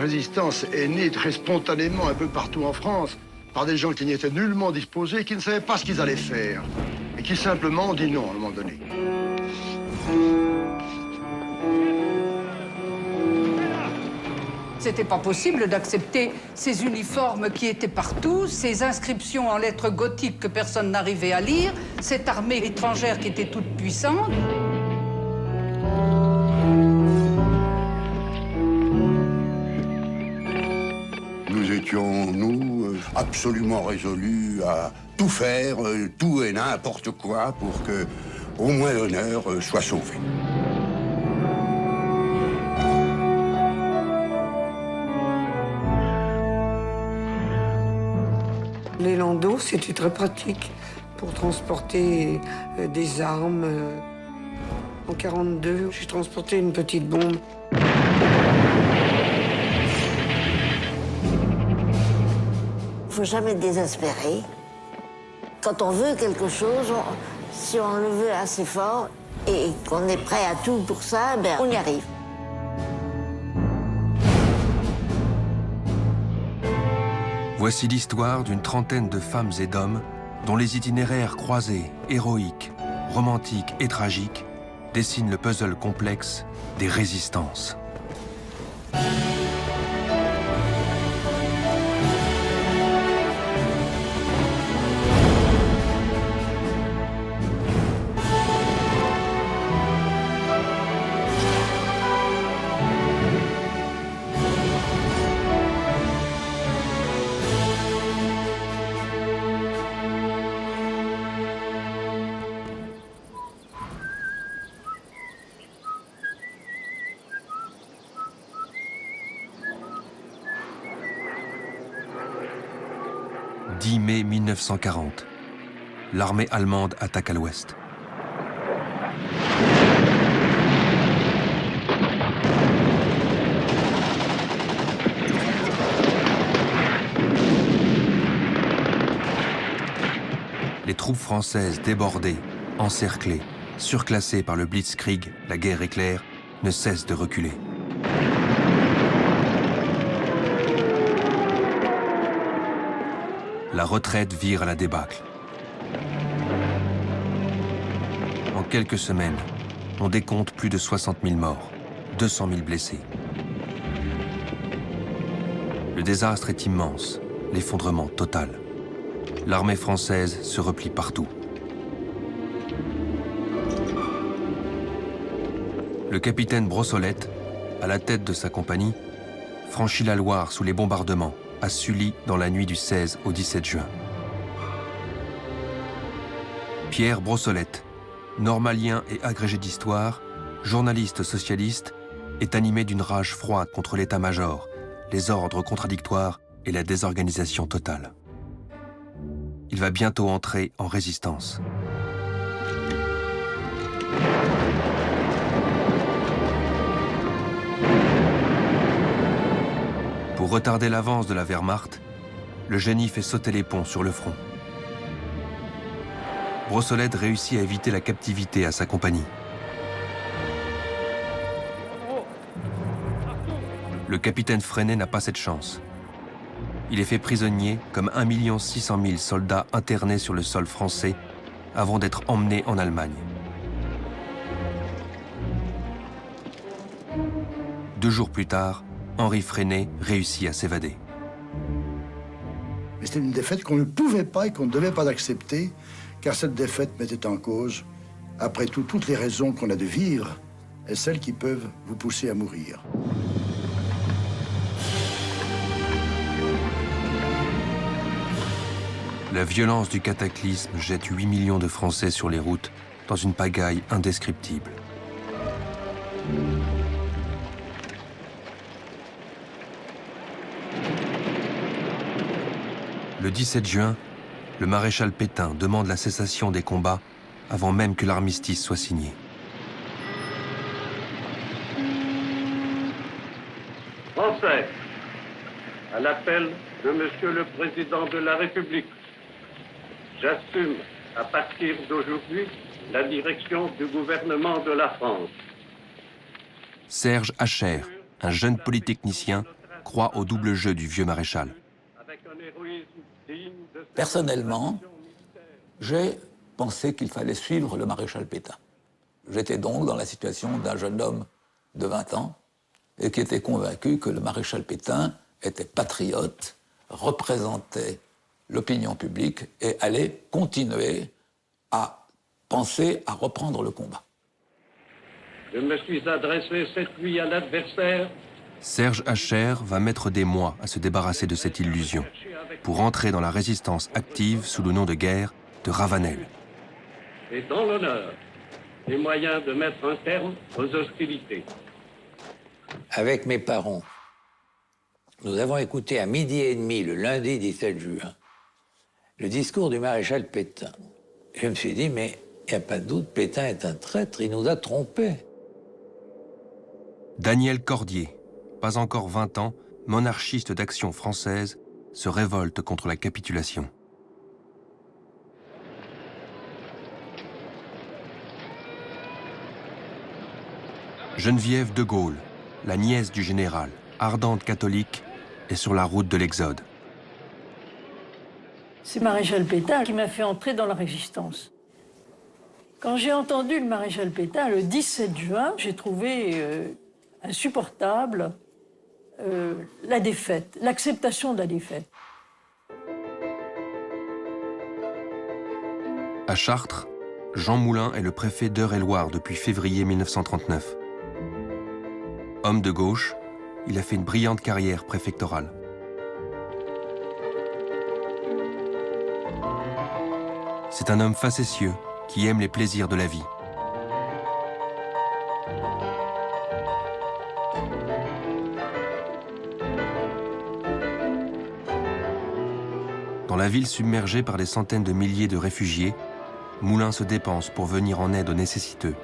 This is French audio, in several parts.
résistance est née très spontanément un peu partout en France, par des gens qui n'y étaient nullement disposés, qui ne savaient pas ce qu'ils allaient faire, et qui simplement ont dit non à un moment donné. C'était pas possible d'accepter ces uniformes qui étaient partout, ces inscriptions en lettres gothiques que personne n'arrivait à lire, cette armée étrangère qui était toute puissante. Nous étions, nous, absolument résolus à tout faire, tout et n'importe quoi, pour que, au moins, l'honneur soit sauvé. Les landaux, c'était très pratique pour transporter des armes. En 1942, j'ai transporté une petite bombe. Il ne faut jamais désespérer. Quand on veut quelque chose, si on le veut assez fort et qu'on est prêt à tout pour ça, ben on y arrive. Voici l'histoire d'une trentaine de femmes et d'hommes dont les itinéraires croisés, héroïques, romantiques et tragiques dessinent le puzzle complexe des résistances. « 10 mai 1940. L'armée allemande attaque à l'ouest. Les troupes françaises débordées, encerclées, surclassées par le Blitzkrieg, la guerre éclair, ne cessent de reculer. La retraite vire à la débâcle. En quelques semaines, on décompte plus de 60 000 morts, 200 000 blessés. Le désastre est immense, l'effondrement total. L'armée française se replie partout. Le capitaine Brossolette, à la tête de sa compagnie, franchit la Loire sous les bombardements à Sully dans la nuit du 16 au 17 juin. Pierre Brossolette, normalien et agrégé d'histoire, journaliste socialiste, est animé d'une rage froide contre l'état-major, les ordres contradictoires et la désorganisation totale. Il va bientôt entrer en résistance. Pour retarder l'avance de la Wehrmacht, le génie fait sauter les ponts sur le front. Brossolette réussit à éviter la captivité à sa compagnie. Le capitaine Freinet n'a pas cette chance. Il est fait prisonnier comme 1 600 000 soldats internés sur le sol français avant d'être emmené en Allemagne. 2 jours plus tard, Henri Freinet réussit à s'évader. Mais c'était une défaite qu'on ne pouvait pas et qu'on ne devait pas accepter, car cette défaite mettait en cause, après tout, toutes les raisons qu'on a de vivre et celles qui peuvent vous pousser à mourir. La violence du cataclysme jette 8 millions de Français sur les routes dans une pagaille indescriptible. Le 17 juin, le maréchal Pétain demande la cessation des combats avant même que l'armistice soit signé. Français, à l'appel de Monsieur le Président de la République, j'assume à partir d'aujourd'hui la direction du gouvernement de la France. Serge Hacher, un jeune polytechnicien, croit au double jeu du vieux maréchal. Personnellement, j'ai pensé qu'il fallait suivre le maréchal Pétain. J'étais donc dans la situation d'un jeune homme de 20 ans et qui était convaincu que le maréchal Pétain était patriote, représentait l'opinion publique et allait continuer à penser à reprendre le combat. Je me suis adressé cette nuit à l'adversaire. Serge Hacher va mettre des mois à se débarrasser de cette illusion pour entrer dans la résistance active sous le nom de guerre de Ravanel. Et dans l'honneur, les moyens de mettre un terme aux hostilités. Avec mes parents, nous avons écouté à 12h30 le lundi 17 juin le discours du maréchal Pétain. Je me suis dit, mais il n'y a pas de doute, Pétain est un traître, il nous a trompés. Daniel Cordier, pas encore 20 ans, monarchiste d'Action française, se révolte contre la capitulation. Geneviève de Gaulle, la nièce du général, ardente catholique, est sur la route de l'Exode. C'est maréchal Pétain qui m'a fait entrer dans la résistance. Quand j'ai entendu le maréchal Pétain le 17 juin, j'ai trouvé insupportable la défaite, l'acceptation de la défaite. À Chartres, Jean Moulin est le préfet d'Eure-et-Loir depuis février 1939. Homme de gauche, il a fait une brillante carrière préfectorale. C'est un homme facétieux qui aime les plaisirs de la vie. Dans la ville submergée par des centaines de milliers de réfugiés, Moulin se dépense pour venir en aide aux nécessiteux,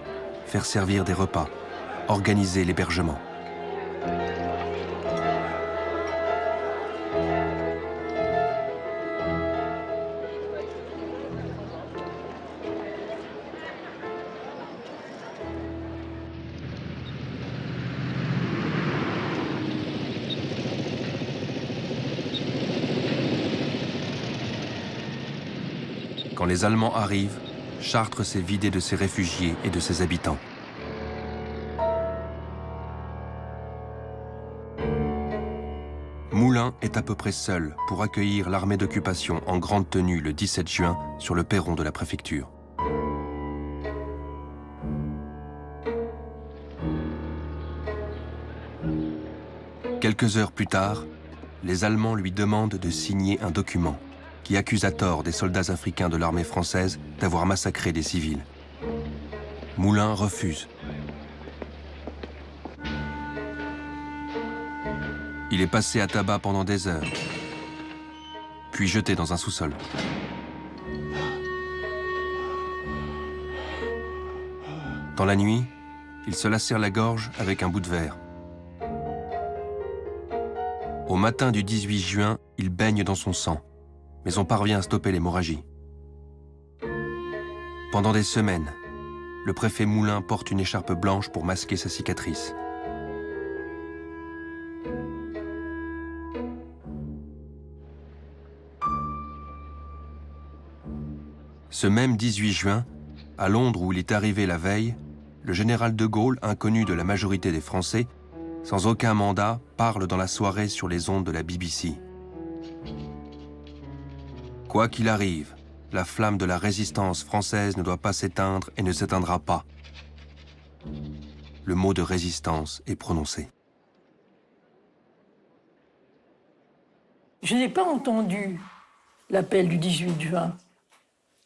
faire servir des repas, organiser l'hébergement. Quand les Allemands arrivent, Chartres s'est vidé de ses réfugiés et de ses habitants. Moulin est à peu près seul pour accueillir l'armée d'occupation en grande tenue le 17 juin sur le perron de la préfecture. Quelques heures plus tard, les Allemands lui demandent de signer un document qui accuse à tort des soldats africains de l'armée française d'avoir massacré des civils. Moulin refuse. Il est passé à tabac pendant des heures, puis jeté dans un sous-sol. Dans la nuit, il se lacère la gorge avec un bout de verre. Au matin du 18 juin, il baigne dans son sang, mais on parvient à stopper l'hémorragie. Pendant des semaines, le préfet Moulin porte une écharpe blanche pour masquer sa cicatrice. Ce même 18 juin, à Londres où il est arrivé la veille, le général de Gaulle, inconnu de la majorité des Français, sans aucun mandat, parle dans la soirée sur les ondes de la BBC. Quoi qu'il arrive, la flamme de la résistance française ne doit pas s'éteindre et ne s'éteindra pas. Le mot de résistance est prononcé. Je n'ai pas entendu l'appel du 18 juin.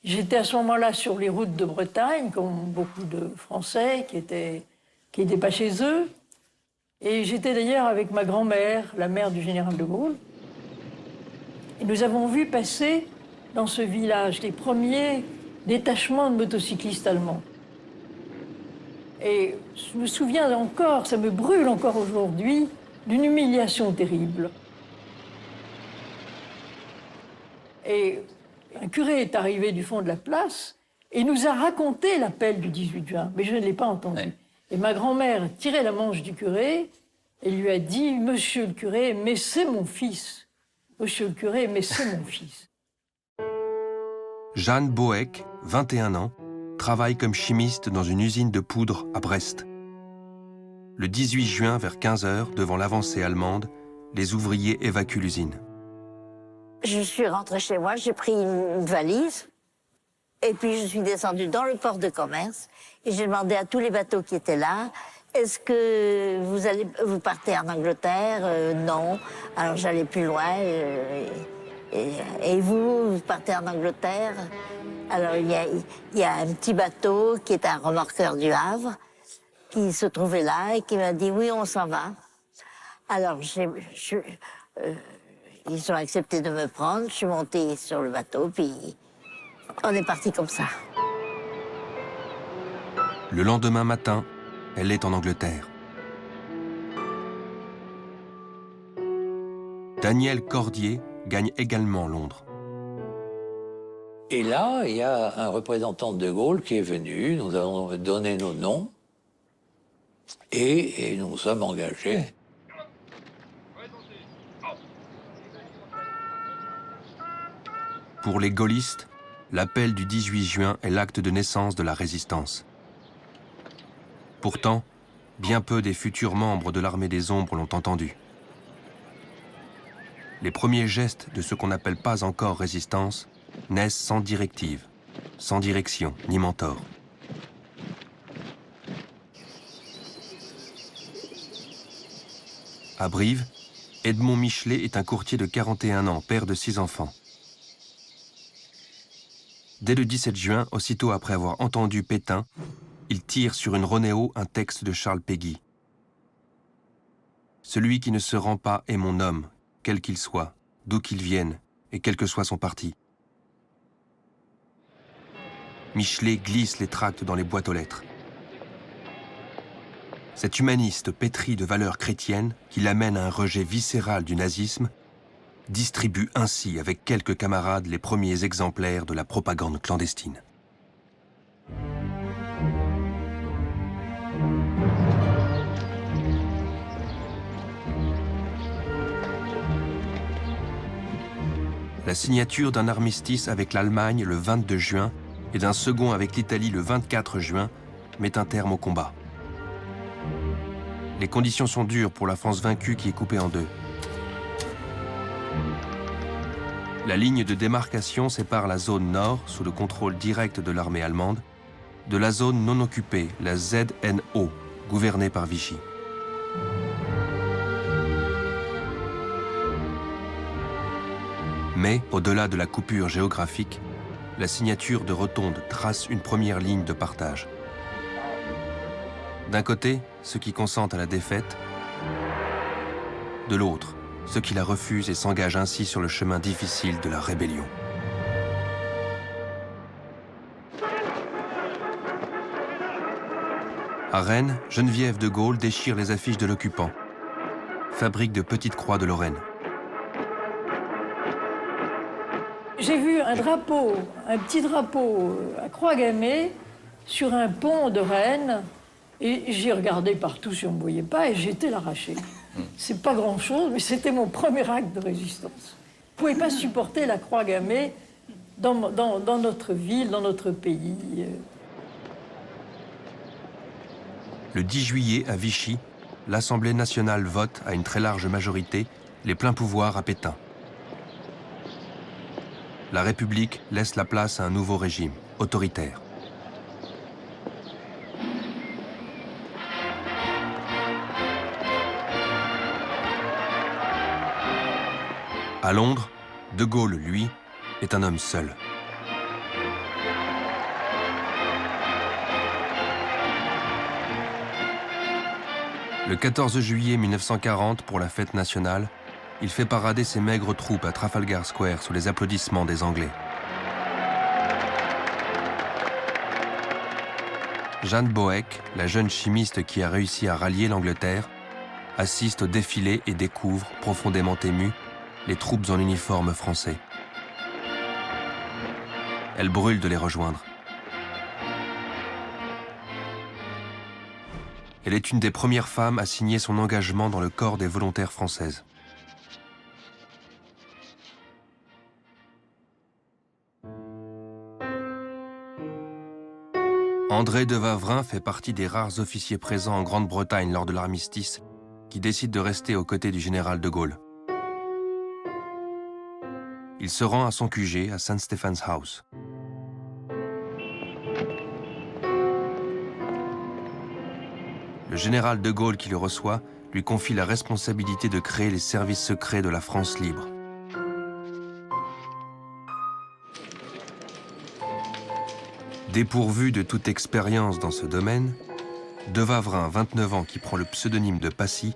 J'étais à ce moment-là sur les routes de Bretagne, comme beaucoup de Français qui étaient pas chez eux. Et j'étais d'ailleurs avec ma grand-mère, la mère du général de Gaulle. Et nous avons vu passer dans ce village les premiers détachements de motocyclistes allemands. Et je me souviens encore, ça me brûle encore aujourd'hui, d'une humiliation terrible. Et un curé est arrivé du fond de la place et nous a raconté l'appel du 18 juin, mais je ne l'ai pas entendu. Ouais. Et ma grand-mère tirait la manche du curé et lui a dit « Monsieur le curé, mais c'est mon fils. Monsieur le curé, mais c'est mon fils. » Jeanne Boeck, 21 ans, travaille comme chimiste dans une usine de poudre à Brest. Le 18 juin, vers 15h, devant l'avancée allemande, les ouvriers évacuent l'usine. Je suis rentrée chez moi, j'ai pris une valise, et puis je suis descendue dans le port de commerce, et j'ai demandé à tous les bateaux qui étaient là, est-ce que vous partez en Angleterre? Non. Alors j'allais plus loin, et vous partez en Angleterre? Alors il y a un petit bateau qui est un remorqueur du Havre, qui se trouvait là et qui m'a dit oui, on s'en va. Alors ils ont accepté de me prendre, je suis montée sur le bateau, puis on est parti comme ça. Le lendemain matin, elle est en Angleterre. Daniel Cordier gagne également Londres. Et là, il y a un représentant de Gaulle qui est venu, nous avons donné nos noms, et nous nous sommes engagés. Pour les gaullistes, l'appel du 18 juin est l'acte de naissance de la résistance. Pourtant, bien peu des futurs membres de l'armée des ombres l'ont entendu. Les premiers gestes de ce qu'on n'appelle pas encore résistance naissent sans directive, sans direction ni mentor. À Brive, Edmond Michelet est un courtier de 41 ans, père de 6 enfants. Dès le 17 juin, aussitôt après avoir entendu Pétain, il tire sur une Ronéo un texte de Charles Péguy. « Celui qui ne se rend pas est mon homme, quel qu'il soit, d'où qu'il vienne, et quel que soit son parti. » Michelet glisse les tracts dans les boîtes aux lettres. Cet humaniste pétri de valeurs chrétiennes, qui l'amène à un rejet viscéral du nazisme, distribue ainsi avec quelques camarades les premiers exemplaires de la propagande clandestine. La signature d'un armistice avec l'Allemagne le 22 juin et d'un second avec l'Italie le 24 juin met un terme au combat. Les conditions sont dures pour la France vaincue qui est coupée en deux. La ligne de démarcation sépare la zone nord, sous le contrôle direct de l'armée allemande, de la zone non occupée, la ZNO, gouvernée par Vichy. Mais, au-delà de la coupure géographique, la signature de Rotonde trace une première ligne de partage. D'un côté, ceux qui consentent à la défaite, de l'autre, ceux qui la refusent et s'engagent ainsi sur le chemin difficile de la rébellion. À Rennes, Geneviève de Gaulle déchire les affiches de l'occupant. Fabrique de petites croix de Lorraine. J'ai vu un drapeau, un petit drapeau à croix gammée sur un pont de Rennes. Et j'ai regardé partout si on ne me voyait pas et j'ai été l'arracher. C'est pas grand-chose, mais c'était mon premier acte de résistance. Je ne pouvais pas supporter la croix gammée dans notre ville, dans notre pays. Le 10 juillet, à Vichy, l'Assemblée nationale vote à une très large majorité les pleins pouvoirs à Pétain. La République laisse la place à un nouveau régime, autoritaire. À Londres, De Gaulle, lui, est un homme seul. Le 14 juillet 1940, pour la fête nationale, il fait parader ses maigres troupes à Trafalgar Square sous les applaudissements des Anglais. Jeanne Boeck, la jeune chimiste qui a réussi à rallier l'Angleterre, assiste au défilé et découvre, profondément émue, les troupes en uniforme français. Elle brûle de les rejoindre. Elle est une des premières femmes à signer son engagement dans le corps des volontaires françaises. André de Wavrin fait partie des rares officiers présents en Grande-Bretagne lors de l'armistice qui décident de rester aux côtés du général de Gaulle. Il se rend à son QG à St. Stephen's House. Le général de Gaulle qui le reçoit lui confie la responsabilité de créer les services secrets de la France libre. Dépourvu de toute expérience dans ce domaine, de Wavrin, 29 ans, qui prend le pseudonyme de Passy,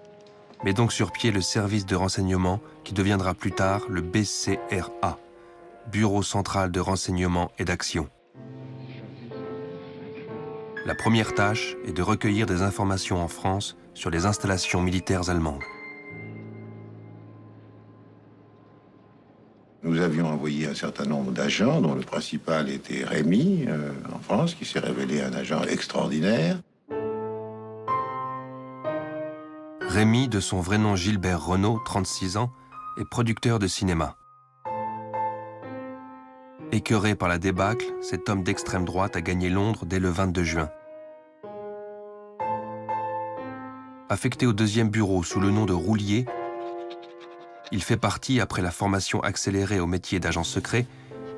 met donc sur pied le service de renseignement qui deviendra plus tard le BCRA, Bureau central de renseignement et d'action. La première tâche est de recueillir des informations en France sur les installations militaires allemandes. Nous avions envoyé un certain nombre d'agents, dont le principal était Rémy, en France, qui s'est révélé un agent extraordinaire. Rémy, de son vrai nom Gilbert Renaud, 36 ans, est producteur de cinéma. Écœuré par la débâcle, cet homme d'extrême droite a gagné Londres dès le 22 juin. Affecté au 2e bureau sous le nom de Roulier, il fait partie, après la formation accélérée au métier d'agent secret,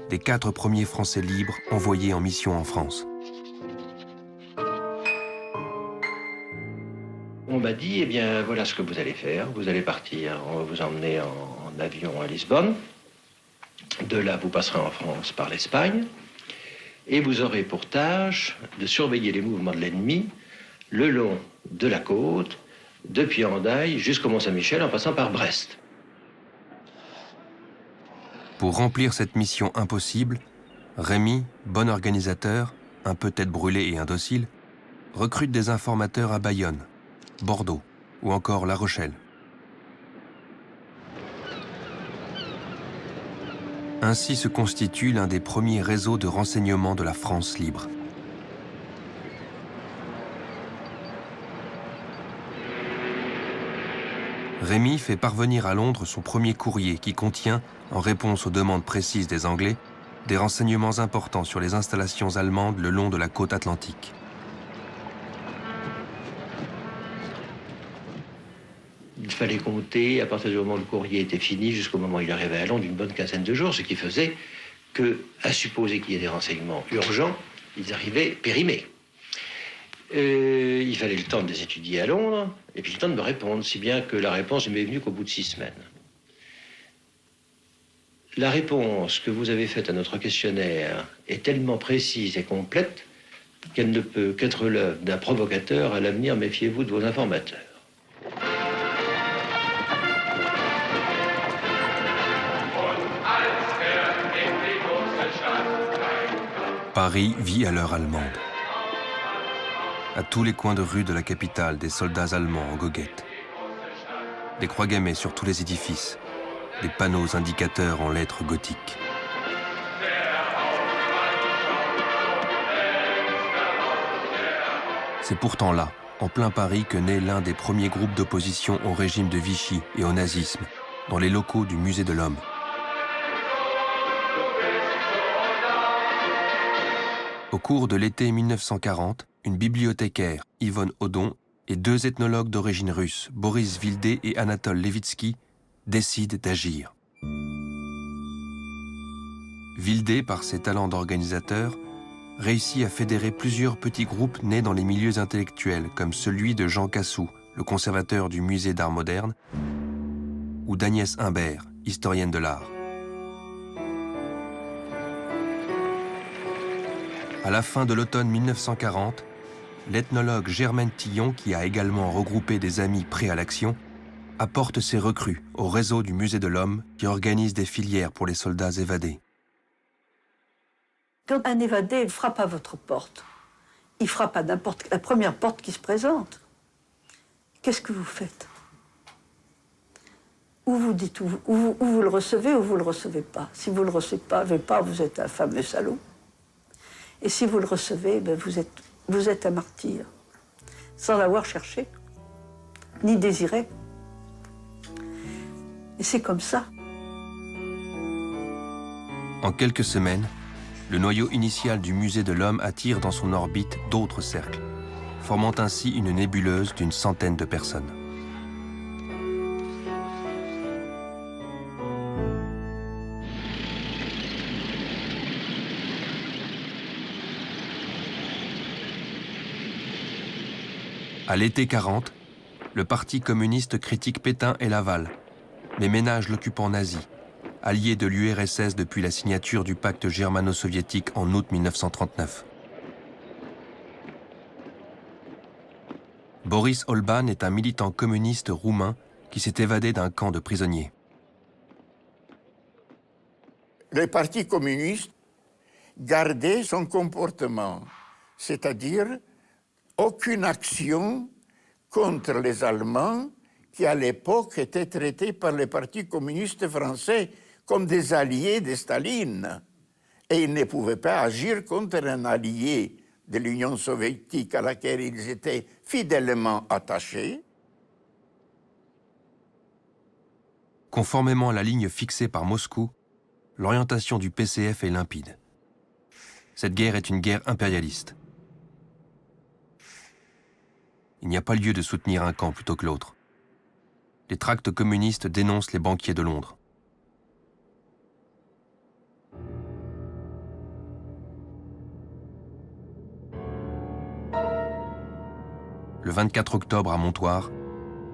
des 4 premiers Français libres envoyés en mission en France. On m'a dit, eh bien, voilà ce que vous allez faire. Vous allez partir, on va vous emmener en avion à Lisbonne. De là, vous passerez en France par l'Espagne. Et vous aurez pour tâche de surveiller les mouvements de l'ennemi le long de la côte, depuis Hendaye jusqu'au Mont-Saint-Michel, en passant par Brest. Pour remplir cette mission impossible, Rémy, bon organisateur, un peu tête brûlée et indocile, recrute des informateurs à Bayonne, Bordeaux ou encore La Rochelle. Ainsi se constitue l'un des premiers réseaux de renseignement de la France libre. Rémy fait parvenir à Londres son premier courrier qui contient, en réponse aux demandes précises des Anglais, des renseignements importants sur les installations allemandes le long de la côte atlantique. Il fallait compter, à partir du moment où le courrier était fini, jusqu'au moment où il arrivait à Londres, une bonne quinzaine de jours, ce qui faisait que, à supposer qu'il y ait des renseignements urgents, ils arrivaient périmés. Il fallait le temps de les étudier à Londres, et puis le temps de me répondre, si bien que la réponse ne m'est venue qu'au bout de 6 semaines. La réponse que vous avez faite à notre questionnaire est tellement précise et complète qu'elle ne peut qu'être l'œuvre d'un provocateur. À l'avenir, méfiez-vous de vos informateurs. Paris vit à l'heure allemande. À tous les coins de rue de la capitale, des soldats allemands en goguette. Des croix gammées sur tous les édifices, des panneaux indicateurs en lettres gothiques. C'est pourtant là, en plein Paris, que naît l'un des premiers groupes d'opposition au régime de Vichy et au nazisme, dans les locaux du Musée de l'Homme. Au cours de l'été 1940, une bibliothécaire, Yvonne Audon, et 2 ethnologues d'origine russe, Boris Vildé et Anatole Levitsky, décident d'agir. Vildé, par ses talents d'organisateur, réussit à fédérer plusieurs petits groupes nés dans les milieux intellectuels, comme celui de Jean Cassou, le conservateur du musée d'art moderne, ou d'Agnès Imbert, historienne de l'art. À la fin de l'automne 1940, l'ethnologue Germaine Tillon, qui a également regroupé des amis prêts à l'action, apporte ses recrues au réseau du Musée de l'Homme qui organise des filières pour les soldats évadés. Quand un évadé frappe à votre porte, il frappe à la première porte qui se présente. Qu'est-ce que vous faites? Ou vous dites, ou vous le recevez ou vous ne le recevez pas. Si vous ne le recevez pas, vous êtes un fameux salaud. Et si vous le recevez, ben vous êtes un martyr. sans l'avoir cherché, ni désiré. Et c'est comme ça. En quelques semaines, le noyau initial du musée de l'homme attire dans son orbite d'autres cercles, formant ainsi une nébuleuse d'une centaine de personnes. À l'été 40, le Parti communiste critique Pétain et Laval, mais ménage l'occupant nazi, allié de l'URSS depuis la signature du pacte germano-soviétique en août 1939. Boris Olban est un militant communiste roumain qui s'est évadé d'un camp de prisonniers. Le Parti communiste gardait son comportement, c'est-à-dire aucune action contre les Allemands qui, à l'époque, étaient traités par le Parti communiste français comme des alliés de Staline. Et ils ne pouvaient pas agir contre un allié de l'Union soviétique à laquelle ils étaient fidèlement attachés. Conformément à la ligne fixée par Moscou, l'orientation du PCF est limpide. Cette guerre est une guerre impérialiste. Il n'y a pas lieu de soutenir un camp plutôt que l'autre. Les tracts communistes dénoncent les banquiers de Londres. Le 24 octobre à Montoire,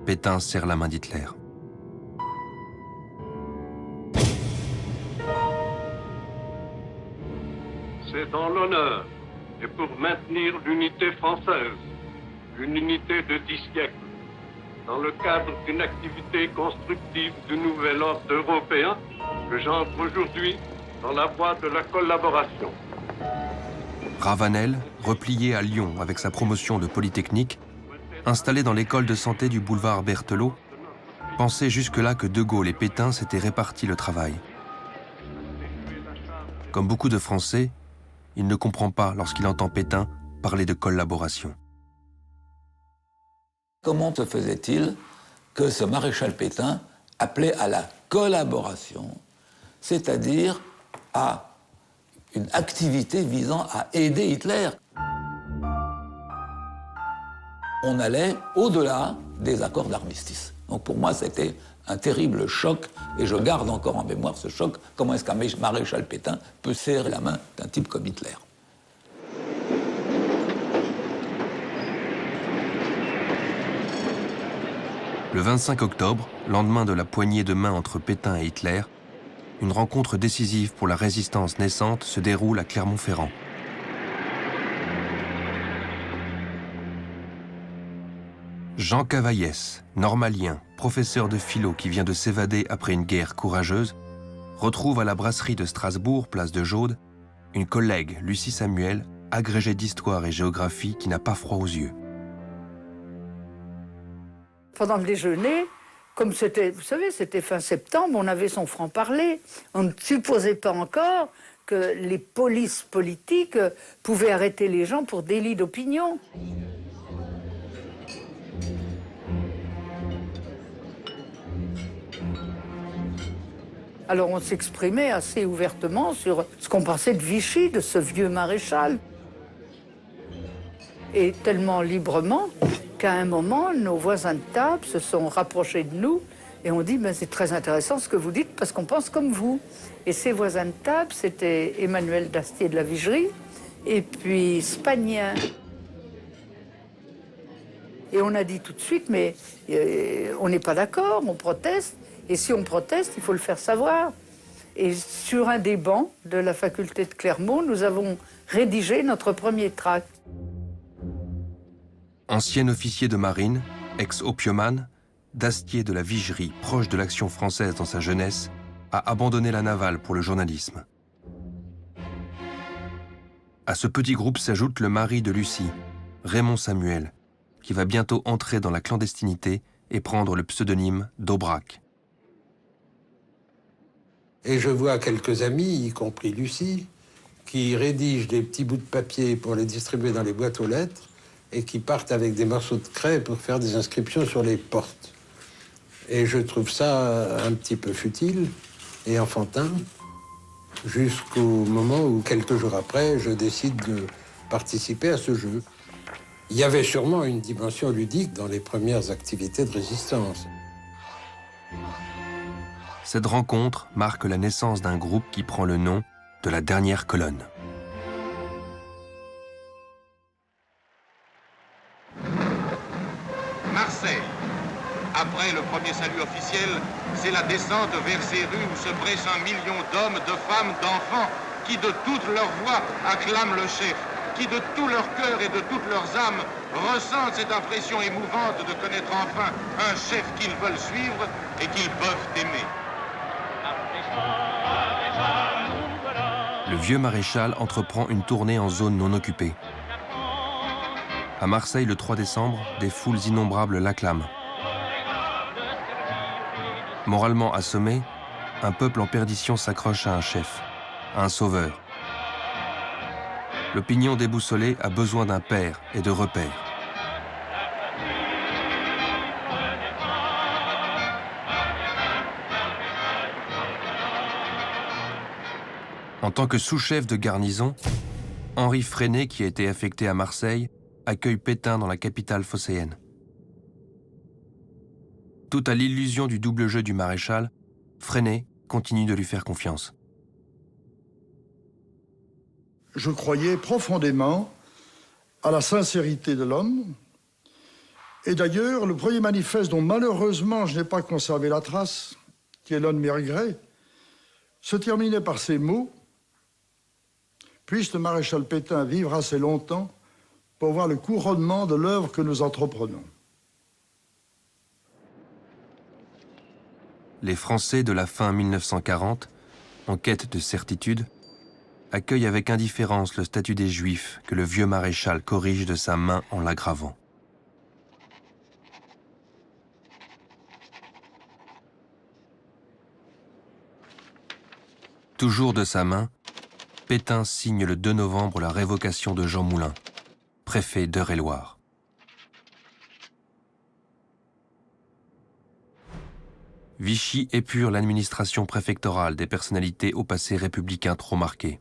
Pétain serre la main d'Hitler. C'est dans l'honneur et pour maintenir l'unité française, une unité de 10 siècles, dans le cadre d'une activité constructive du nouvel ordre européen, que j'entre aujourd'hui dans la voie de la collaboration. Ravanel, replié à Lyon avec sa promotion de Polytechnique, installé dans l'école de santé du boulevard Berthelot, pensait jusque-là que De Gaulle et Pétain s'étaient réparti le travail. Comme beaucoup de Français, il ne comprend pas lorsqu'il entend Pétain parler de collaboration. Comment se faisait-il que ce maréchal Pétain appelait à la collaboration, c'est-à-dire à une activité visant à aider Hitler? On allait au-delà des accords d'armistice. Donc pour moi, c'était un terrible choc, et je garde encore en mémoire ce choc. Comment est-ce qu'un maréchal Pétain peut serrer la main d'un type comme Hitler? Le 25 octobre, lendemain de la poignée de main entre Pétain et Hitler, une rencontre décisive pour la résistance naissante se déroule à Clermont-Ferrand. Jean Cavaillès, normalien, professeur de philo qui vient de s'évader après une guerre courageuse, retrouve à la brasserie de Strasbourg, place de Jaude, une collègue, Lucie Samuel, agrégée d'histoire et géographie qui n'a pas froid aux yeux. Pendant le déjeuner, comme c'était, vous savez, c'était fin septembre, on avait son franc-parler. On ne supposait pas encore que les polices politiques pouvaient arrêter les gens pour délit d'opinion. Alors on s'exprimait assez ouvertement sur ce qu'on pensait de Vichy, de ce vieux maréchal. Et tellement librement qu'à un moment, nos voisins de table se sont rapprochés de nous et ont dit ben, « c'est très intéressant ce que vous dites parce qu'on pense comme vous ». Et ces voisins de table, c'était Emmanuel Dastier de la Vigerie et puis Spagnin. Et on a dit tout de suite « mais on n'est pas d'accord, on proteste ». Et si on proteste, il faut le faire savoir. Et sur un des bancs de la faculté de Clermont, nous avons rédigé notre premier tract. Ancien officier de marine, ex-opiumane, Dastier de la Vigerie, proche de l'Action française dans sa jeunesse, a abandonné la navale pour le journalisme. À ce petit groupe s'ajoute le mari de Lucie, Raymond Samuel, qui va bientôt entrer dans la clandestinité et prendre le pseudonyme d'Aubrac. Et je vois quelques amis, y compris Lucie, qui rédigent des petits bouts de papier pour les distribuer dans les boîtes aux lettres, et qui partent avec des morceaux de craie pour faire des inscriptions sur les portes. Et je trouve ça un petit peu futile et enfantin, jusqu'au moment où, quelques jours après, je décide de participer à ce jeu. Il y avait sûrement une dimension ludique dans les premières activités de résistance. Cette rencontre marque la naissance d'un groupe qui prend le nom de la dernière colonne. Marseille. Après le premier salut officiel, c'est la descente vers ces rues où se pressent 1 million d'hommes, de femmes, d'enfants qui de toute leur voix acclament le chef, qui de tout leur cœur et de toutes leurs âmes ressentent cette impression émouvante de connaître enfin un chef qu'ils veulent suivre et qu'ils peuvent aimer. Le vieux maréchal entreprend une tournée en zone non occupée. À Marseille, le 3 décembre, des foules innombrables l'acclament. Moralement assommé, un peuple en perdition s'accroche à un chef, à un sauveur. L'opinion déboussolée a besoin d'un père et de repères. En tant que sous-chef de garnison, Henri Freinet, qui a été affecté à Marseille, accueille Pétain dans la capitale phocéenne. Tout à l'illusion du double jeu du maréchal, Freinet continue de lui faire confiance. Je croyais profondément à la sincérité de l'homme. Et d'ailleurs, le premier manifeste dont malheureusement je n'ai pas conservé la trace, qui est l'un de mes regrets, se terminait par ces mots: « Puisse le maréchal Pétain vivre assez longtemps pour voir le couronnement de l'œuvre que nous entreprenons. » Les Français de la fin 1940, en quête de certitude, accueillent avec indifférence le statut des Juifs que le vieux maréchal corrige de sa main en l'aggravant. Toujours de sa main, Pétain signe le 2 novembre la révocation de Jean Moulin, préfet d'Eure-et-Loir. Vichy épure l'administration préfectorale des personnalités au passé républicain trop marqué.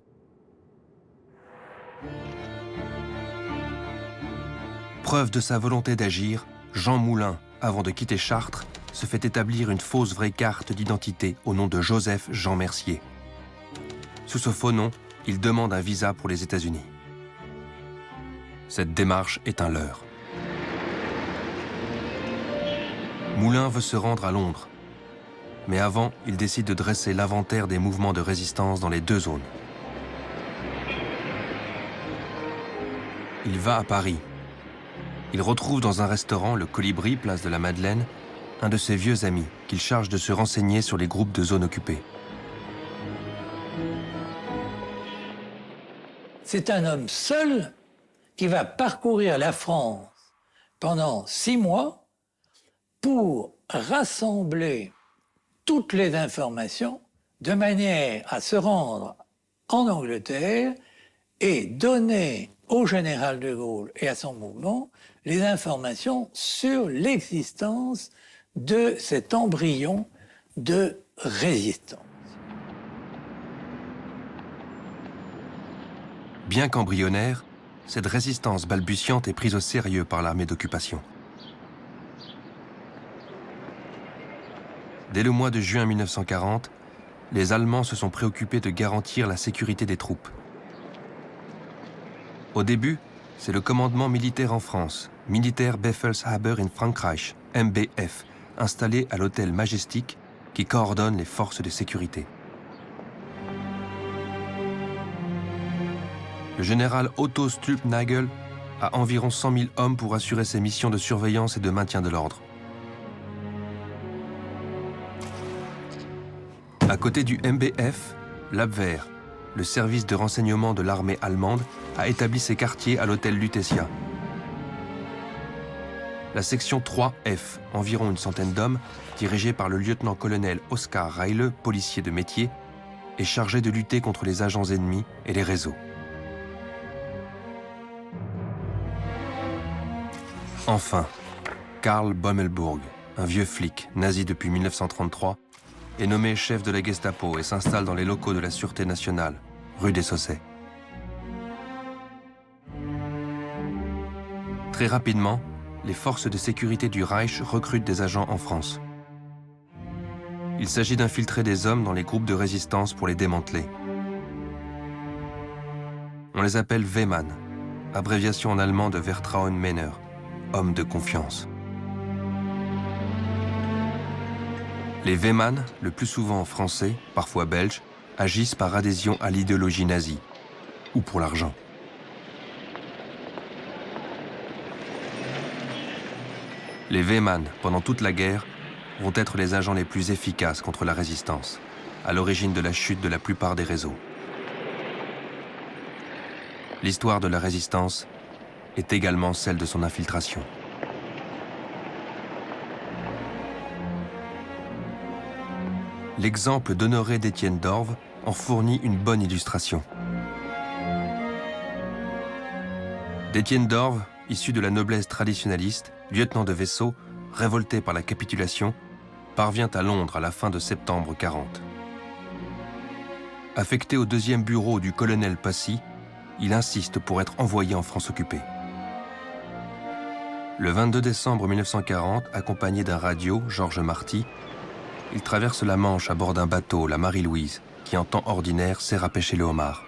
Preuve de sa volonté d'agir, Jean Moulin, avant de quitter Chartres, se fait établir une fausse vraie carte d'identité au nom de Joseph Jean Mercier. Sous ce faux nom, il demande un visa pour les États-Unis. Cette démarche est un leurre. Moulin veut se rendre à Londres. Mais avant, il décide de dresser l'inventaire des mouvements de résistance dans les 2 zones. Il va à Paris. Il retrouve dans un restaurant, le Colibri, place de la Madeleine, un de ses vieux amis qu'il charge de se renseigner sur les groupes de zones occupées. C'est un homme seul qui va parcourir la France pendant 6 mois pour rassembler toutes les informations de manière à se rendre en Angleterre et donner au général de Gaulle et à son mouvement les informations sur l'existence de cet embryon de résistance. Bien qu'embryonnaire, cette résistance balbutiante est prise au sérieux par l'armée d'occupation. Dès le mois de juin 1940, les Allemands se sont préoccupés de garantir la sécurité des troupes. Au début, c'est le commandement militaire en France, Militaire Befehlshaber in Frankreich, MBF, installé à l'hôtel Majestic, qui coordonne les forces de sécurité. Le général Otto Stülpnagel a environ 100 000 hommes pour assurer ses missions de surveillance et de maintien de l'ordre. À côté du MBF, l'Abwehr, le service de renseignement de l'armée allemande, a établi ses quartiers à l'hôtel Lutetia. La section 3F, environ une centaine d'hommes, dirigée par le lieutenant-colonel Oskar Reile, policier de métier, est chargée de lutter contre les agents ennemis et les réseaux. Enfin, Karl Bommelburg, un vieux flic, nazi depuis 1933, est nommé chef de la Gestapo et s'installe dans les locaux de la Sûreté nationale, rue des Saussets. Très rapidement, les forces de sécurité du Reich recrutent des agents en France. Il s'agit d'infiltrer des hommes dans les groupes de résistance pour les démanteler. On les appelle Wehmann, abréviation en allemand de Vertrauensmänner, homme de confiance. Les Wehmann, le plus souvent français, parfois belges, agissent par adhésion à l'idéologie nazie, ou pour l'argent. Les Wehmann, pendant toute la guerre, vont être les agents les plus efficaces contre la résistance, à l'origine de la chute de la plupart des réseaux. L'histoire de la résistance est également celle de son infiltration. L'exemple d'Honoré d'Étienne d'Orves en fournit une bonne illustration. d'Étienne d'Orves, issu de la noblesse traditionnaliste, lieutenant de vaisseau, révolté par la capitulation, parvient à Londres à la fin de septembre 40. Affecté au 2e bureau du colonel Passy, il insiste pour être envoyé en France occupée. Le 22 décembre 1940, accompagné d'un radio, Georges Marty, il traverse la Manche à bord d'un bateau, la Marie-Louise, qui en temps ordinaire sert à pêcher le homard.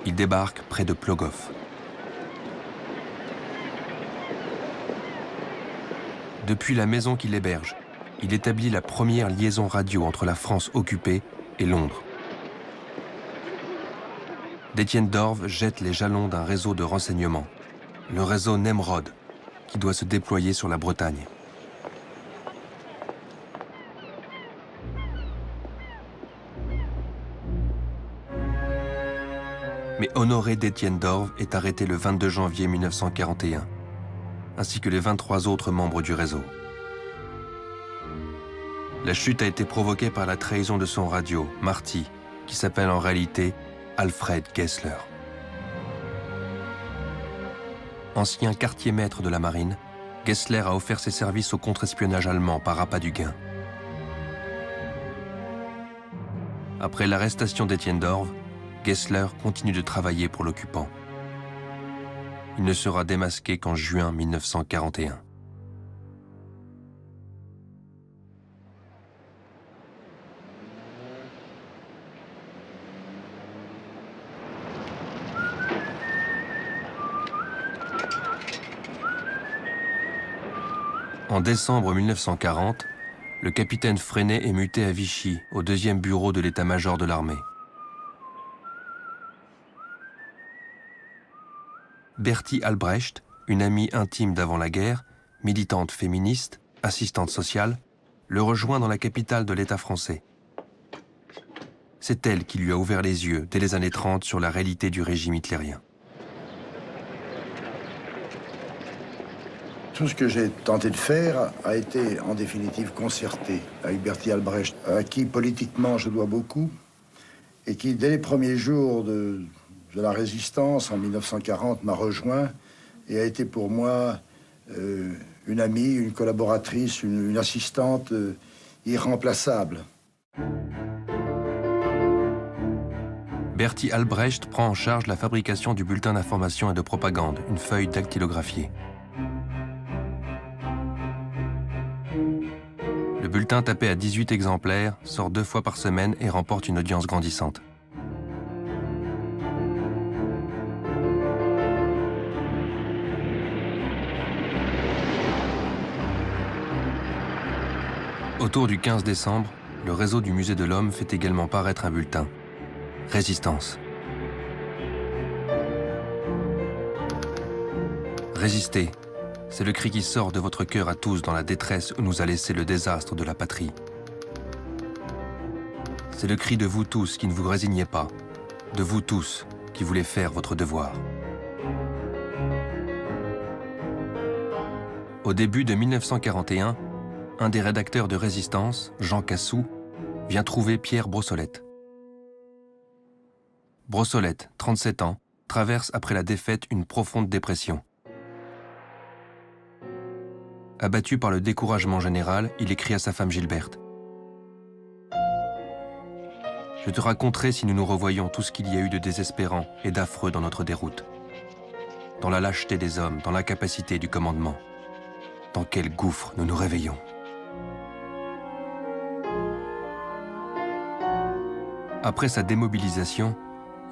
Il débarque près de Plogoff. Depuis la maison qu'il héberge, il établit la première liaison radio entre la France occupée et Londres. d'Étienne d'Orves jette les jalons d'un réseau de renseignement, le réseau Nemrod, qui doit se déployer sur la Bretagne. Mais Honoré d'Étienne d'Orves est arrêté le 22 janvier 1941, ainsi que les 23 autres membres du réseau. La chute a été provoquée par la trahison de son radio, Marty, qui s'appelle en réalité Alfred Gessler. Ancien quartier-maître de la marine, Gessler a offert ses services au contre-espionnage allemand par appât du gain. Après l'arrestation d'Étienne d'Orves, Gessler continue de travailler pour l'occupant. Il ne sera démasqué qu'en juin 1941. En décembre 1940, le capitaine Freinet est muté à Vichy, au 2e bureau de l'état-major de l'armée. Bertie Albrecht, une amie intime d'avant la guerre, militante féministe, assistante sociale, le rejoint dans la capitale de l'État français. C'est elle qui lui a ouvert les yeux dès les années 30 sur la réalité du régime hitlérien. Tout ce que j'ai tenté de faire a été en définitive concerté avec Bertie Albrecht, à qui politiquement je dois beaucoup, et qui dès les premiers jours de la résistance en 1940 m'a rejoint et a été pour moi une amie, une collaboratrice, une assistante irremplaçable. Bertie Albrecht prend en charge la fabrication du bulletin d'information et de propagande, une feuille dactylographiée. Le bulletin tapé à 18 exemplaires sort 2 fois par semaine et remporte une audience grandissante. Autour du 15 décembre, le réseau du Musée de l'Homme fait également paraître un bulletin. Résistance. Résistez. C'est le cri qui sort de votre cœur à tous dans la détresse où nous a laissé le désastre de la patrie. C'est le cri de vous tous qui ne vous résignez pas, de vous tous qui voulez faire votre devoir. Au début de 1941, un des rédacteurs de Résistance, Jean Cassou, vient trouver Pierre Brossolette. Brossolette, 37 ans, traverse après la défaite une profonde dépression. Abattu par le découragement général, il écrit à sa femme Gilberte. « Je te raconterai si nous nous revoyons tout ce qu'il y a eu de désespérant et d'affreux dans notre déroute. Dans la lâcheté des hommes, dans l'incapacité du commandement. Dans quel gouffre nous nous réveillons. » Après sa démobilisation,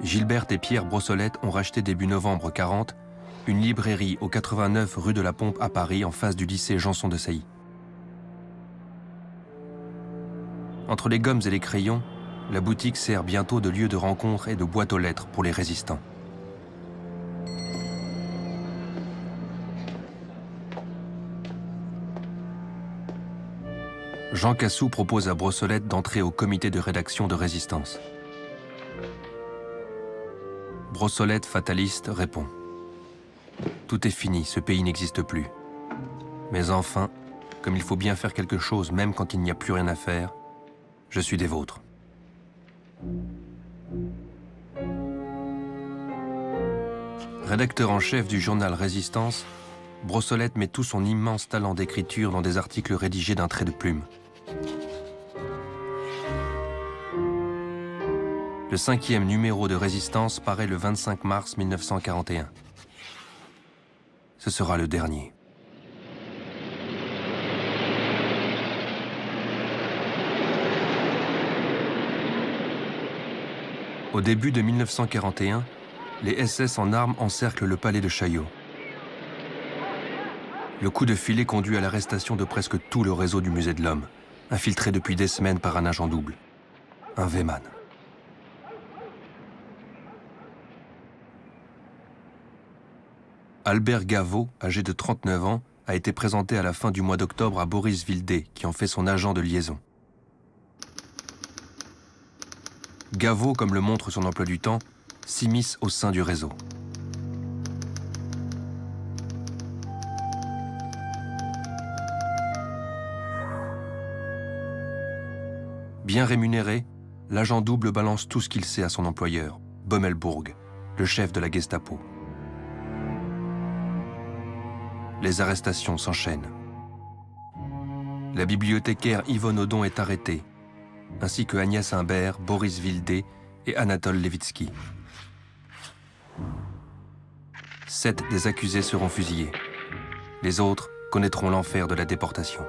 Gilberte et Pierre Brossolette ont racheté début novembre 40 une librairie au 89 rue de la Pompe à Paris en face du lycée Janson de Sailly. Entre les gommes et les crayons, la boutique sert bientôt de lieu de rencontre et de boîte aux lettres pour les résistants. Jean Cassou propose à Brossolette d'entrer au comité de rédaction de Résistance. Brossolette, fataliste, répond « Tout est fini, ce pays n'existe plus. Mais enfin, comme il faut bien faire quelque chose même quand il n'y a plus rien à faire, je suis des vôtres. » Rédacteur en chef du journal Résistance, Brossolette met tout son immense talent d'écriture dans des articles rédigés d'un trait de plume. Le 5e numéro de Résistance paraît le 25 mars 1941. Ce sera le dernier. Au début de 1941, les SS en armes encerclent le palais de Chaillot. Le coup de filet conduit à l'arrestation de presque tout le réseau du Musée de l'Homme, infiltré depuis des semaines par un agent double, un Weymann. Albert Gaveau, âgé de 39 ans, a été présenté à la fin du mois d'octobre à Boris Vildé, qui en fait son agent de liaison. Gaveau, comme le montre son emploi du temps, s'immisce au sein du réseau. Bien rémunéré, l'agent double balance tout ce qu'il sait à son employeur, Bommelbourg, le chef de la Gestapo. Les arrestations s'enchaînent. La bibliothécaire Yvonne Audon est arrêtée, ainsi que Agnès Imbert, Boris Vildé et Anatole Levitsky. 7 des accusés seront fusillés. Les autres connaîtront l'enfer de la déportation.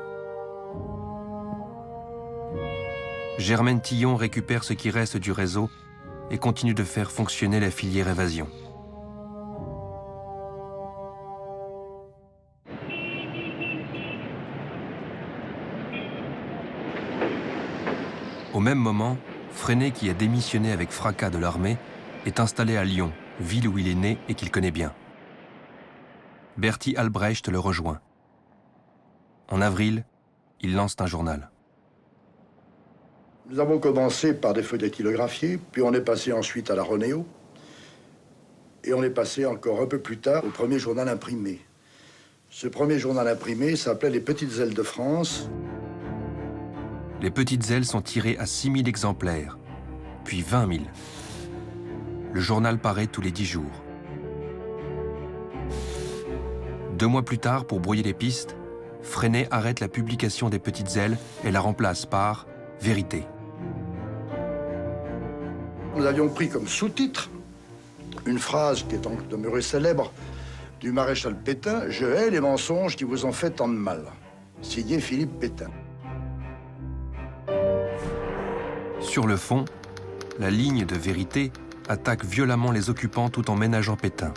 Germaine Tillon récupère ce qui reste du réseau et continue de faire fonctionner la filière évasion. Au même moment, Freinet, qui a démissionné avec fracas de l'armée, est installé à Lyon, ville où il est né et qu'il connaît bien. Bertie Albrecht le rejoint. En avril, il lance un journal. Nous avons commencé par des feuilles dactylographiées, puis on est passé ensuite à la Ronéo, et on est passé encore un peu plus tard au premier journal imprimé. Ce premier journal imprimé s'appelait Les Petites Ailes de France. Les Petites Ailes sont tirées à 6000 exemplaires, puis 20 000. Le journal paraît tous les 10 jours. 2 mois plus tard, pour brouiller les pistes, Freinet arrête la publication des Petites Ailes et la remplace par Vérité. Nous avions pris comme sous-titre une phrase qui est donc demeurée célèbre du maréchal Pétain « Je hais les mensonges qui vous ont fait tant de mal », signé Philippe Pétain. Sur le fond, la ligne de Vérité attaque violemment les occupants tout en ménageant Pétain.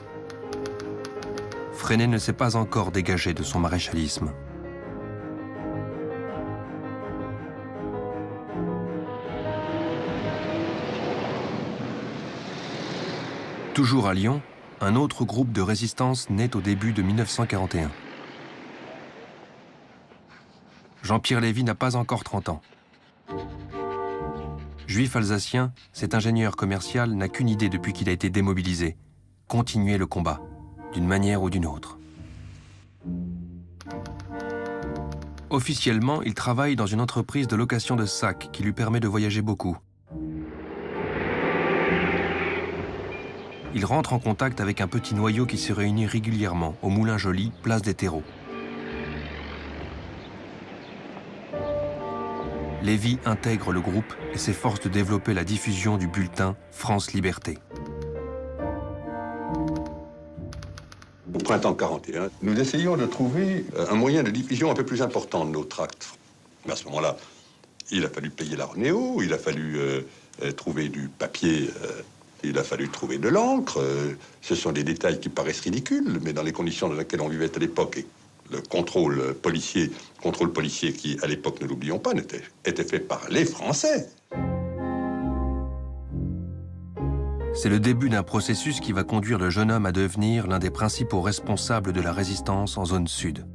Freinet ne s'est pas encore dégagé de son maréchalisme. Toujours à Lyon, un autre groupe de résistance naît au début de 1941. Jean-Pierre Lévy n'a pas encore 30 ans. Juif alsacien, cet ingénieur commercial n'a qu'une idée depuis qu'il a été démobilisé, continuer le combat, d'une manière ou d'une autre. Officiellement, il travaille dans une entreprise de location de sacs qui lui permet de voyager beaucoup. il rentre en contact avec un petit noyau qui se réunit régulièrement au Moulin Joly, place des Terreaux. Lévy intègre le groupe et s'efforce de développer la diffusion du bulletin France Liberté. Au printemps 41, nous essayons de trouver un moyen de diffusion un peu plus important de nos tracts. Mais à ce moment-là, il a fallu payer la Renéo, il a fallu trouver du papier, il a fallu trouver de l'encre. Ce sont des détails qui paraissent ridicules, mais dans les conditions dans lesquelles on vivait à l'époque, et le contrôle policier qui, à l'époque, ne l'oublions pas, était fait par les Français. C'est le début d'un processus qui va conduire le jeune homme à devenir l'un des principaux responsables de la résistance en zone sud.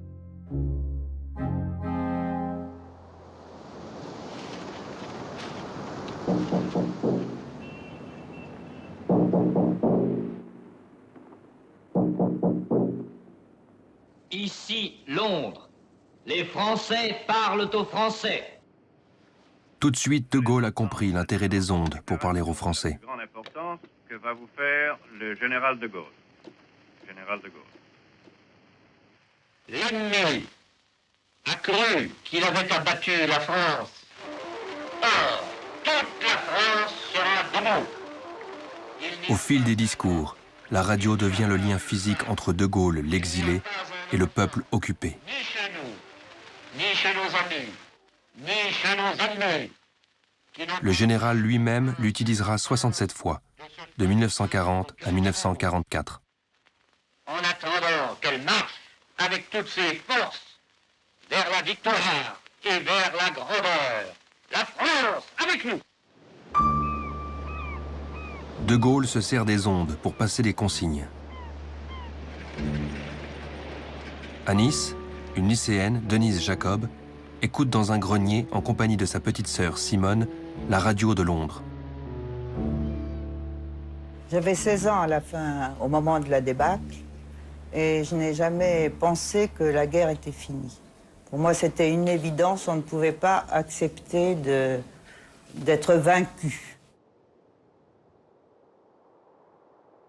Ici, Londres. Les Français parlent aux Français. Tout de suite, De Gaulle a compris l'intérêt des ondes pour parler aux Français. Grande importance que va vous faire le général de Gaulle. Général de Gaulle. L'ennemi a cru qu'il avait abattu la France. Or, toute la France sera debout. Au fil des discours, la radio devient le lien physique entre De Gaulle, l'exilé, et le peuple occupé. Ni chez nous, ni chez nos amis, ni chez nos ennemis. Le général lui-même l'utilisera 67 fois, de 1940 à 1944. En attendant qu'elle marche avec toutes ses forces vers la victoire et vers la grandeur. La France avec nous. De Gaulle se sert des ondes pour passer des consignes. À Nice, une lycéenne, Denise Jacob, écoute dans un grenier, en compagnie de sa petite sœur Simone, la radio de Londres. J'avais 16 ans à la fin, au moment de la débâcle, et je n'ai jamais pensé que la guerre était finie. Pour moi, c'était une évidence, on ne pouvait pas accepter d'être vaincu.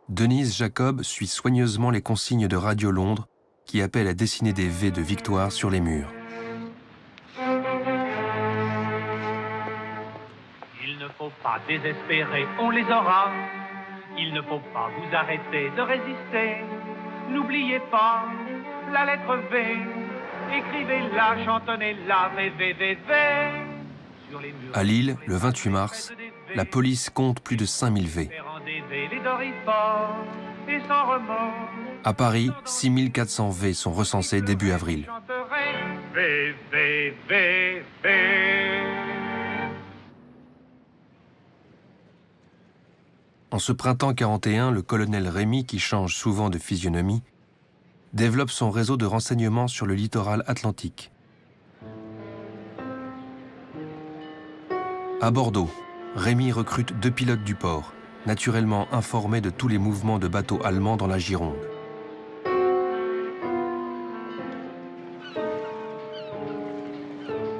Denise Jacob suit soigneusement les consignes de Radio Londres qui appellent à dessiner des V de victoire sur les murs. Il ne faut pas désespérer, on les aura. Il ne faut pas vous arrêter de résister. N'oubliez pas la lettre V. Écrivez-la, chantonnez-la, V, V, V, V. Sur les murs. À Lille, le 28 mars, la police compte plus de 5000 V. Les Dorifores et sans remords. À Paris, 6400 V sont recensés début avril. V, V, V, V. En ce printemps 41, le colonel Rémy, qui change souvent de physionomie, développe son réseau de renseignements sur le littoral atlantique. À Bordeaux, Rémy recrute 2 pilotes du port, naturellement informés de tous les mouvements de bateaux allemands dans la Gironde.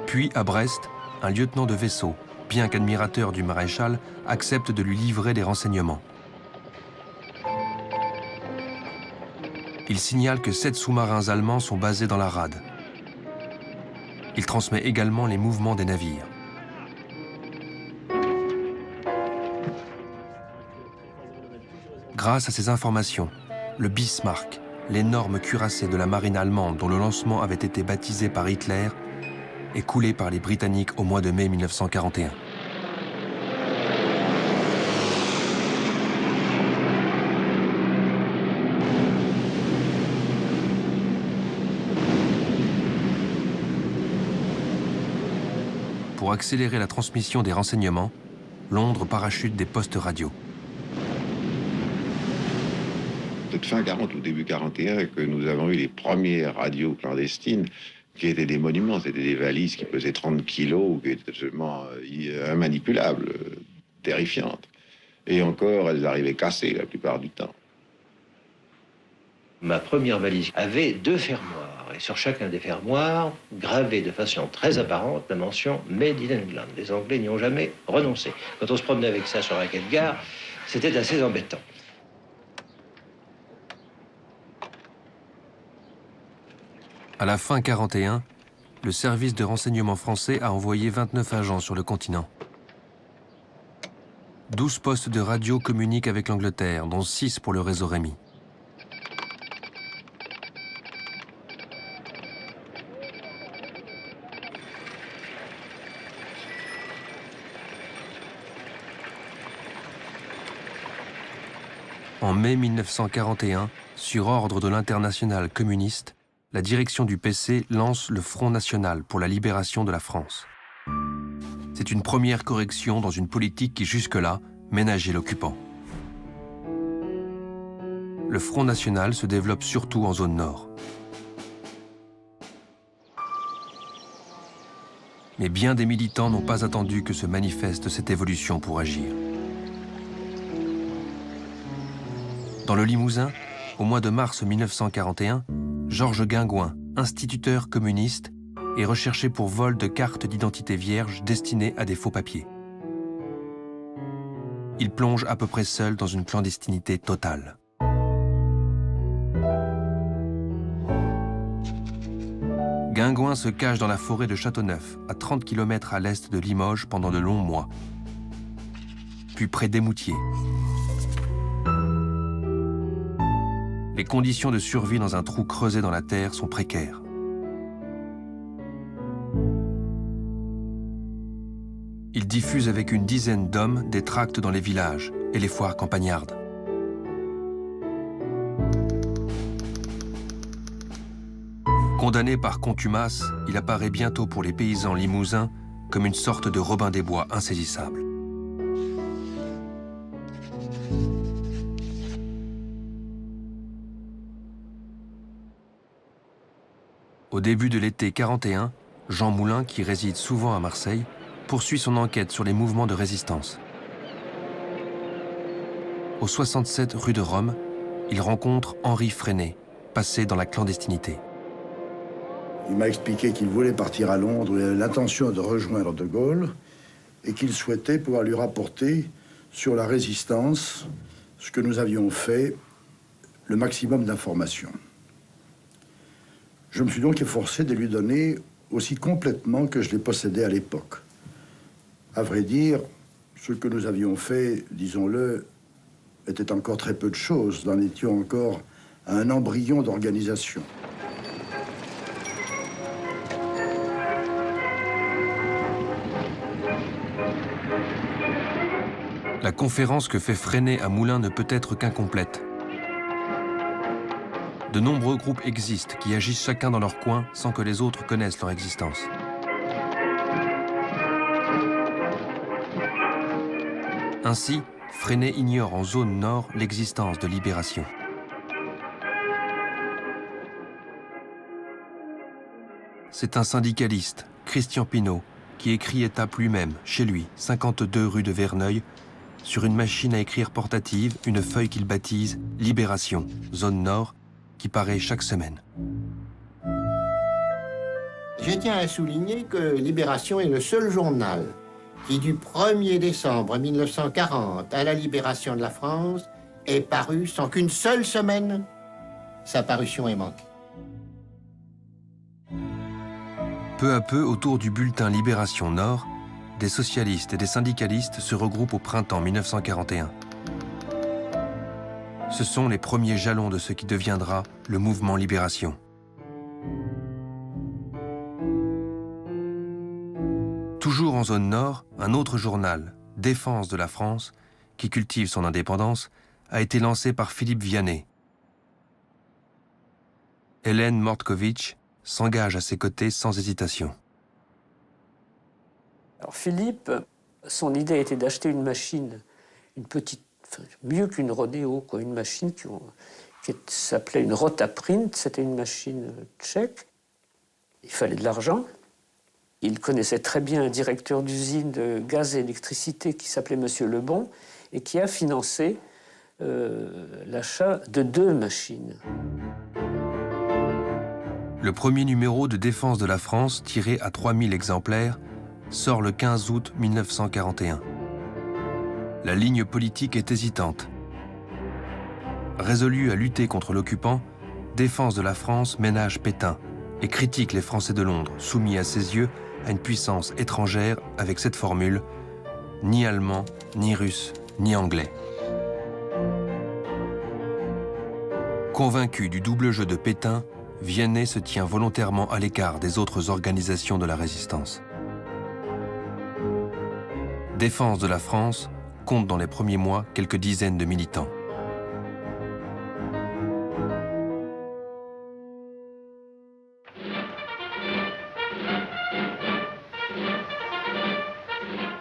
Puis, à Brest, un lieutenant de vaisseau, bien qu'admirateur du maréchal, accepte de lui livrer des renseignements. Il signale que 7 sous-marins allemands sont basés dans la rade. Il transmet également les mouvements des navires. Grâce à ces informations, le Bismarck, l'énorme cuirassé de la marine allemande dont le lancement avait été baptisé par Hitler, est coulé par les Britanniques au mois de mai 1941. Pour accélérer la transmission des renseignements, Londres parachute des postes radio. Peut-être fin 40 ou début 41 que nous avons eu les premières radios clandestines qui étaient des monuments, c'était des valises qui pesaient 30 kilos, qui étaient absolument immanipulables, terrifiantes. Et encore, elles arrivaient cassées la plupart du temps. Ma première valise avait 2 fermoirs, et sur chacun des fermoirs, gravé de façon très apparente la mention « Made in England ». Les Anglais n'y ont jamais renoncé. Quand on se promenait avec ça sur un quai de gare, c'était assez embêtant. À la fin 41, le service de renseignement français a envoyé 29 agents sur le continent. 12 postes de radio communiquent avec l'Angleterre, dont 6 pour le réseau Rémy. En mai 1941, sur ordre de l'Internationale communiste, la direction du PC lance le Front national pour la libération de la France. C'est une première correction dans une politique qui jusque-là ménageait l'occupant. Le Front national se développe surtout en zone nord. Mais bien des militants n'ont pas attendu que se manifeste cette évolution pour agir. Dans le Limousin, au mois de mars 1941, Georges Guingouin, instituteur communiste, est recherché pour vol de cartes d'identité vierges destinées à des faux papiers. Il plonge à peu près seul dans une clandestinité totale. Guingouin se cache dans la forêt de Châteauneuf, à 30 km à l'est de Limoges pendant de longs mois. Puis près d'Émoutier. Les conditions de survie dans un trou creusé dans la terre sont précaires. Il diffuse avec une dizaine d'hommes des tracts dans les villages et les foires campagnardes. Condamné par contumace, il apparaît bientôt pour les paysans limousins comme une sorte de Robin des Bois insaisissable. Au début de l'été 41, Jean Moulin, qui réside souvent à Marseille, poursuit son enquête sur les mouvements de résistance. Au 67 rue de Rome, il rencontre Henri Freinet, passé dans la clandestinité. Il m'a expliqué qu'il voulait partir à Londres, il avait l'intention de rejoindre De Gaulle et qu'il souhaitait pouvoir lui rapporter sur la résistance ce que nous avions fait, le maximum d'informations. Je me suis donc efforcé de lui donner aussi complètement que je les possédais à l'époque. À vrai dire, ce que nous avions fait, disons-le, était encore très peu de choses. Nous en étions encore à un embryon d'organisation. La conférence que fait Freinet à Moulin ne peut être qu'incomplète. De nombreux groupes existent qui agissent chacun dans leur coin sans que les autres connaissent leur existence. Ainsi, Freinet ignore en zone nord l'existence de Libération. C'est un syndicaliste, Christian Pinault, qui écrit et tape lui-même, chez lui, 52 rue de Verneuil, sur une machine à écrire portative, une feuille qu'il baptise « Libération, zone nord », qui paraît chaque semaine. Je tiens à souligner que Libération est le seul journal qui, du 1er décembre 1940 à la libération de la France, est paru sans qu'une seule semaine sa parution ait manqué. Peu à peu, autour du bulletin Libération Nord, des socialistes et des syndicalistes se regroupent au printemps 1941. Ce sont les premiers jalons de ce qui deviendra le mouvement Libération. Toujours en zone nord, un autre journal, Défense de la France, qui cultive son indépendance, a été lancé par Philippe Vianney. Hélène Mordkovitch s'engage à ses côtés sans hésitation. Alors Philippe, son idée était d'acheter une machine, une petite, mieux qu'une Rodeo, quoi, une machine qui s'appelait une Rotaprint, c'était une machine tchèque. Il fallait de l'argent. Il connaissait très bien un directeur d'usine de gaz et électricité qui s'appelait Monsieur Lebon et qui a financé l'achat de 2 machines. Le premier numéro de Défense de la France, tiré à 3000 exemplaires, sort le 15 août 1941. La ligne politique est hésitante. Résolue à lutter contre l'occupant, Défense de la France ménage Pétain, et critique les Français de Londres, soumis à ses yeux à une puissance étrangère avec cette formule « ni allemand, ni russe, ni anglais ». Convaincu du double jeu de Pétain, Vianney se tient volontairement à l'écart des autres organisations de la résistance. Défense de la France compte dans les premiers mois quelques dizaines de militants.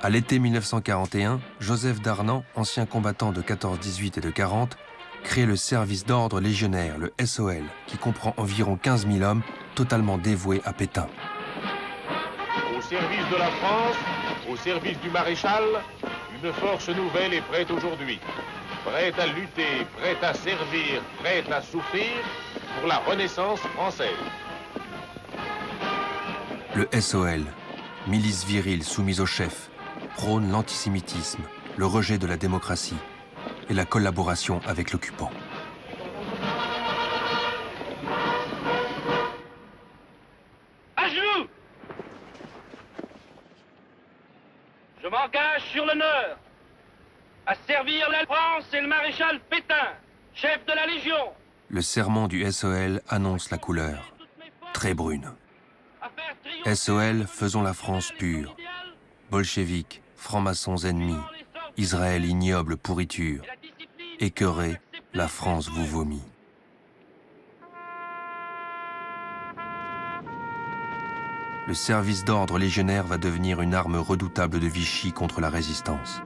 À l'été 1941, Joseph Darnan, ancien combattant de 14-18 et de 40, crée le service d'ordre légionnaire, le SOL, qui comprend environ 15 000 hommes totalement dévoués à Pétain. Au service de la France, au service du maréchal, une force nouvelle est prête aujourd'hui. Prête à lutter, prête à servir, prête à souffrir pour la Renaissance française. Le SOL, milice virile soumise au chef, prône l'antisémitisme, le rejet de la démocratie et la collaboration avec l'occupant. À genoux! Je m'engage sur l'honneur à servir la France et le maréchal Pétain, chef de la Légion. Le serment du SOL annonce la couleur, très brune. SOL, faisons la France pure. Bolcheviques, francs-maçons ennemis, Israël ignoble pourriture. Écœurés, la France vous vomit. Le service d'ordre légionnaire va devenir une arme redoutable de Vichy contre la résistance.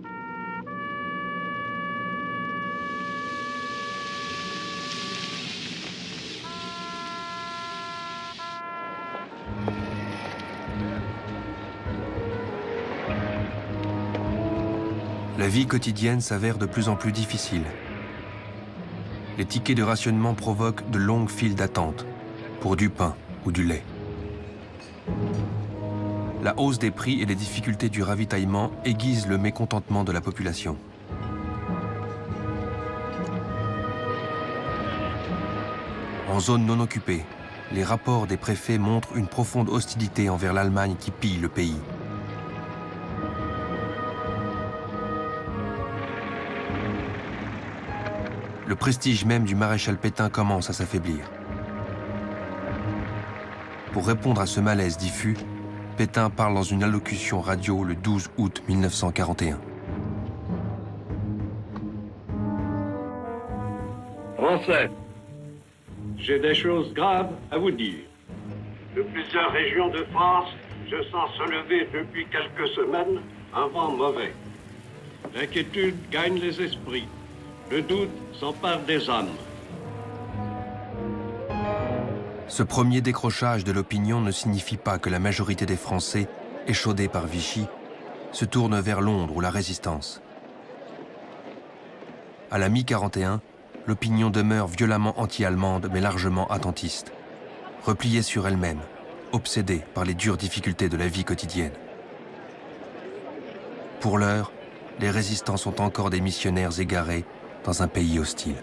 La vie quotidienne s'avère de plus en plus difficile. Les tickets de rationnement provoquent de longues files d'attente pour du pain ou du lait. La hausse des prix et les difficultés du ravitaillement aiguisent le mécontentement de la population. En zone non occupée, les rapports des préfets montrent une profonde hostilité envers l'Allemagne qui pille le pays. Le prestige même du maréchal Pétain commence à s'affaiblir. Pour répondre à ce malaise diffus, Pétain parle dans une allocution radio le 12 août 1941. Français, j'ai des choses graves à vous dire. De plusieurs régions de France, je sens se lever depuis quelques semaines un vent mauvais. L'inquiétude gagne les esprits. Le doute s'empare des âmes. Ce premier décrochage de l'opinion ne signifie pas que la majorité des Français, échaudés par Vichy, se tournent vers Londres ou la résistance. À la mi-41, l'opinion demeure violemment anti-allemande mais largement attentiste, repliée sur elle-même, obsédée par les dures difficultés de la vie quotidienne. Pour l'heure, les résistants sont encore des missionnaires égarés dans un pays hostile.